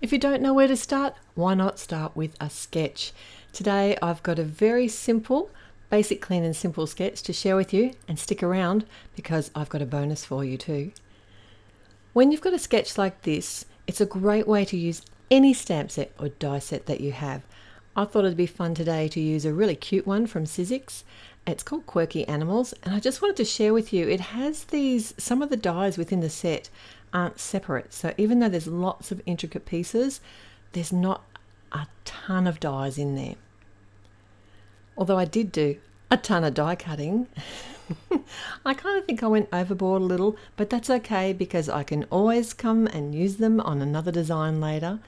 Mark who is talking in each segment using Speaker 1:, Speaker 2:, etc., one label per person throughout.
Speaker 1: If you don't know where to start, why not start with a sketch? Today I've got a very simple, basic, clean and simple sketch to share with you, and stick around because I've got a bonus for you too. When you've got a sketch like this, it's a great way to use any stamp set or die set that you have. I thought it'd be fun today to use a really cute one from Sizzix. It's called Quirky Animals, and I just wanted to share with you, it has some of the dies within the set aren't separate. So even though there's lots of intricate pieces, there's not a ton of dies in there. Although I did do a ton of die cutting. I kind of think I went overboard a little, but that's okay because I can always come and use them on another design later.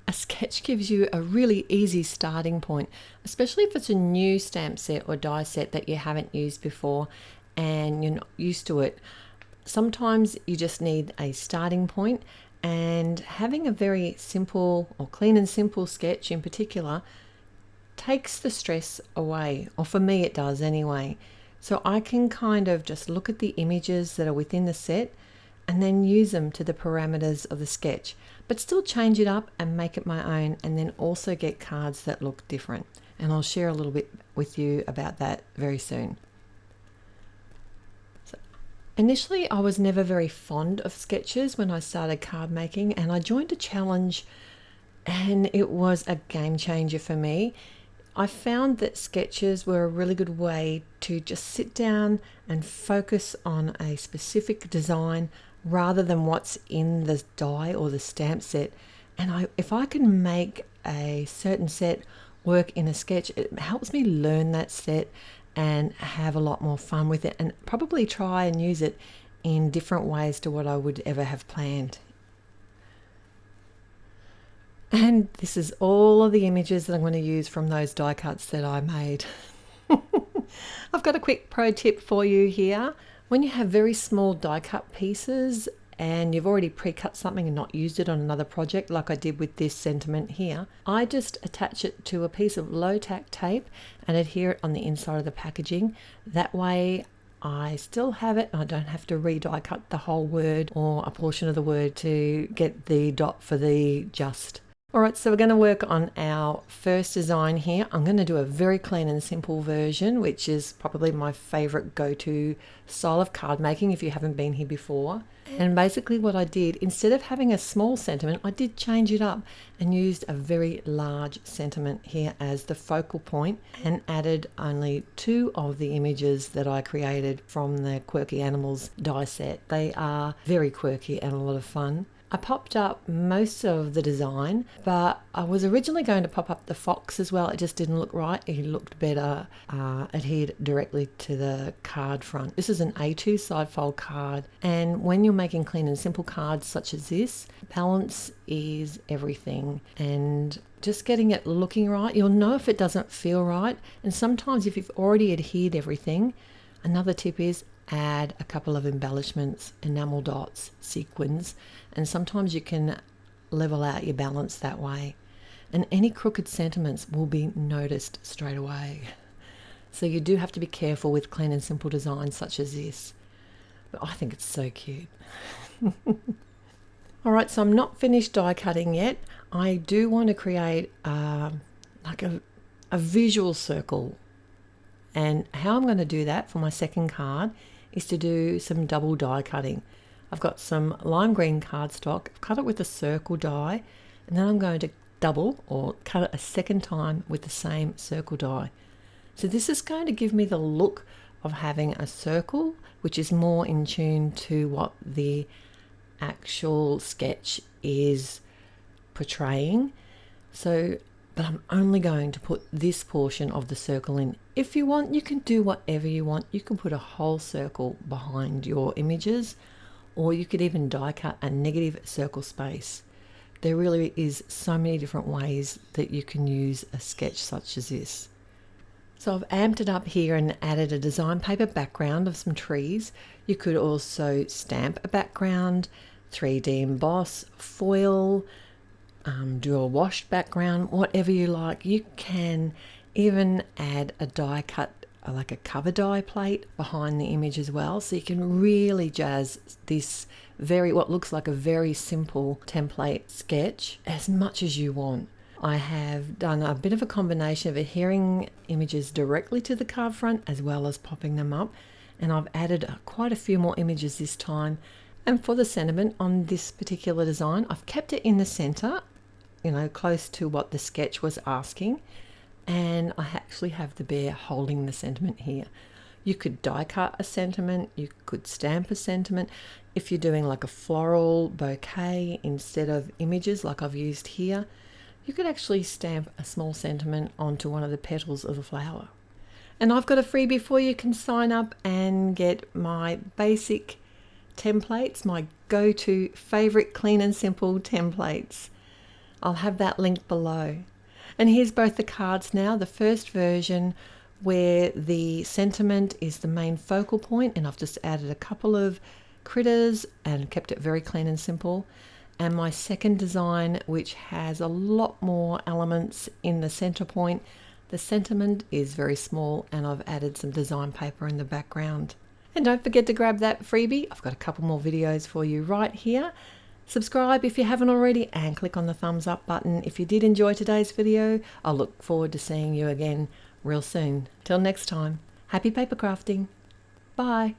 Speaker 1: A sketch gives you a really easy starting point, especially if it's a new stamp set or die set that you haven't used before and you're not used to it. Sometimes you just need a starting point, and having a very simple or clean and simple sketch in particular takes the stress away, or for me it does anyway. So I can kind of just look at the images that are within the set and then use them to the parameters of the sketch, but still change it up and make it my own, and then also get cards that look different. And I'll share a little bit with you about that very soon. Initially, I was never very fond of sketches when I started card making, and I joined a challenge and it was a game changer for me. I found that sketches were a really good way to just sit down and focus on a specific design rather than what's in the die or the stamp set. And if I can make a certain set work in a sketch, it helps me learn that set and have a lot more fun with it, and probably try and use it in different ways to what I would ever have planned. And this is all of the images that I'm going to use from those die cuts that I made. I've got a quick pro tip for you here. When you have very small die cut pieces and you've already pre-cut something and not used it on another project, like I did with this sentiment here, I just attach it to a piece of low tack tape and adhere it on the inside of the packaging. That way I still have it and I don't have to re-die cut the whole word or a portion of the word to get the dot for the just. Alright, so we're going to work on our first design here. I'm going to do a very clean and simple version, which is probably my favorite go-to style of card making if you haven't been here before. And basically what I did, instead of having a small sentiment, I did change it up and used a very large sentiment here as the focal point, and added only 2 of the images that I created from the Quirky Animals die set. They are very quirky and a lot of fun. I popped up most of the design, but I was originally going to pop up the fox as well. It just didn't look right. It looked better adhered directly to the card front. This is an A2 side fold card, and when you're making clean and simple cards such as this, balance is everything, and just getting it looking right. You'll know if it doesn't feel right, and sometimes if you've already adhered everything, another tip is add a couple of embellishments, enamel dots, sequins, and sometimes you can level out your balance that way. And any crooked sentiments will be noticed straight away. So you do have to be careful with clean and simple designs such as this. But I think it's so cute. Alright, so I'm not finished die cutting yet. I do want to create like a visual circle. And how I'm going to do that for my second card is to do some double die cutting. I've got some lime green cardstock, I've cut it with a circle die, and then I'm going to double or cut it a second time with the same circle die. So this is going to give me the look of having a circle, which is more in tune to what the actual sketch is portraying. But I'm only going to put this portion of the circle in. If you want, you can do whatever you want. You can put a whole circle behind your images, or you could even die cut a negative circle space. There really is so many different ways that you can use a sketch such as this. So I've amped it up here and added a design paper background of some trees. You could also stamp a background, 3D emboss, foil, do a washed background, whatever you like. You can even add a die cut like a cover die plate behind the image as well, so you can really jazz this what looks like a very simple template sketch as much as you want. I have done a bit of a combination of adhering images directly to the card front as well as popping them up, and I've added quite a few more images this time. And for the sentiment on this particular design, I've kept it in the center, close to what the sketch was asking, and I actually have the bear holding the sentiment here. You could die cut a sentiment, you could stamp a sentiment. If you're doing like a floral bouquet instead of images like I've used here, you could actually stamp a small sentiment onto one of the petals of the flower. And I've got a freebie for you. You can sign up and get my basic templates, my go-to favorite clean and simple templates. I'll have that link below. And here's both the cards now. The first version where the sentiment is the main focal point, and I've just added a couple of critters and kept it very clean and simple. And my second design, which has a lot more elements in the center point. The sentiment is very small, and I've added some design paper in the background. And don't forget to grab that freebie. I've got a couple more videos for you right here. Subscribe if you haven't already, and click on the thumbs up button if you did enjoy today's video. I'll look forward to seeing you again real soon. Till next time, happy paper crafting. Bye.